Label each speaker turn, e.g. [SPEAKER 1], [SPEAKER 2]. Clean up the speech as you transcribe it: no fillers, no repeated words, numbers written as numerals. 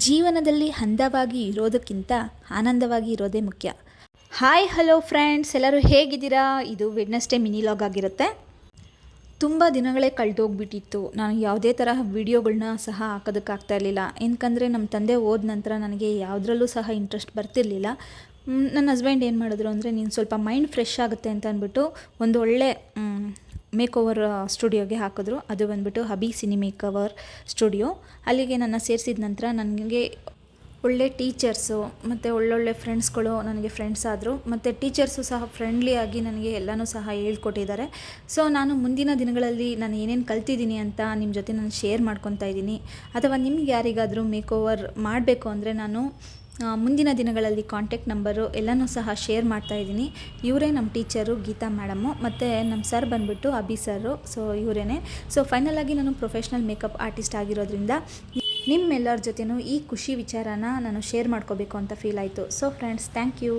[SPEAKER 1] ಜೀವನದಲ್ಲಿ ಅಂದವಾಗಿ ಇರೋದಕ್ಕಿಂತ ಆನಂದವಾಗಿ ಇರೋದೇ ಮುಖ್ಯ. ಹಾಯ್ ಹಲೋ ಫ್ರೆಂಡ್ಸ್, ಎಲ್ಲರೂ ಹೇಗಿದ್ದೀರಾ? ಇದು ವೆಡ್ನೆಸ್ಡೇ ಮಿನಿ ಲಾಗ್ ಆಗಿರುತ್ತೆ. ತುಂಬ ದಿನಗಳೇ ಕಳೆದೋಗ್ಬಿಟ್ಟಿತ್ತು. ನಾನು ಯಾವುದೇ ತರಹ ವಿಡಿಯೋಗಳನ್ನ ಸಹ ಹಾಕೋದಕ್ಕಾಗ್ತಾ ಇರಲಿಲ್ಲ. ಏನಕ್ಕಂದರೆ ನಮ್ಮ ತಂದೆ ಹೋದ ನಂತರ ನನಗೆ ಯಾವುದ್ರಲ್ಲೂ ಸಹ ಇಂಟ್ರೆಸ್ಟ್ ಬರ್ತಿರ್ಲಿಲ್ಲ. ನನ್ನ ಹಸ್ಬೆಂಡ್ ಏನು ಮಾಡಿದ್ರು ಅಂದರೆ, ನೀನು ಸ್ವಲ್ಪ ಮೈಂಡ್ ಫ್ರೆಶ್ ಆಗುತ್ತೆ ಅಂತ ಅಂದ್ಬಿಟ್ಟು ಒಂದು ಒಳ್ಳೆ ಮೇಕ್ ಓವರ್ ಸ್ಟುಡಿಯೋಗೆ ಹಾಕಿದ್ರು. ಅದು ಬಂದುಬಿಟ್ಟು ಹಬಿ ಸಿನಿ ಮೇಕ್ ಓವರ್ ಸ್ಟುಡಿಯೋ. ಅಲ್ಲಿಗೆ ನನ್ನ ಸೇರಿಸಿದ ನಂತರ ನನಗೆ ಒಳ್ಳೆ ಟೀಚರ್ಸು ಮತ್ತು ಒಳ್ಳೊಳ್ಳೆ ಫ್ರೆಂಡ್ಸ್ಗಳು ನನಗೆ ಫ್ರೆಂಡ್ಸ್ ಆದರು. ಮತ್ತು ಟೀಚರ್ಸು ಸಹ ಫ್ರೆಂಡ್ಲಿಯಾಗಿ ನನಗೆ ಎಲ್ಲನೂ ಸಹ ಹೇಳ್ಕೊಟ್ಟಿದ್ದಾರೆ. ಸೊ ನಾನು ಮುಂದಿನ ದಿನಗಳಲ್ಲಿ ನಾನು ಏನೇನು ಕಲ್ತಿದ್ದೀನಿ ಅಂತ ನಿಮ್ಮ ಜೊತೆ ನಾನು ಶೇರ್ ಮಾಡ್ಕೊತಾ ಇದ್ದೀನಿ. ಅಥವಾ ನಿಮ್ಗೆ ಯಾರಿಗಾದರೂ ಮೇಕ್ ಓವರ್ ಮಾಡಬೇಕು ಅಂದರೆ ನಾನು ಮುಂದಿನ ದಿನಗಳಲ್ಲಿ ಕಾಂಟ್ಯಾಕ್ಟ್ ನಂಬರು ಎಲ್ಲನೂ ಸಹ ಶೇರ್ ಮಾಡ್ತಾಯಿದ್ದೀನಿ. ಇವರೇ ನಮ್ಮ ಟೀಚರು ಗೀತಾ ಮೇಡಮು, ಮತ್ತು ನಮ್ಮ ಸರ್ ಬಂದುಬಿಟ್ಟು ಅಭಿ ಸರು. ಸೊ ಇವರೇ. ಸೊ ಫೈನಲಾಗಿ ನಾನು ಪ್ರೊಫೆಷ್ನಲ್ ಮೇಕಪ್ ಆರ್ಟಿಸ್ಟ್ ಆಗಿರೋದ್ರಿಂದ ನಿಮ್ಮೆಲ್ಲರ ಜೊತೆನೂ ಈ ಖುಷಿ ವಿಚಾರನ ನಾನು ಶೇರ್ ಮಾಡ್ಕೋಬೇಕು ಅಂತ ಫೀಲ್ ಆಯಿತು. So friends, thank you.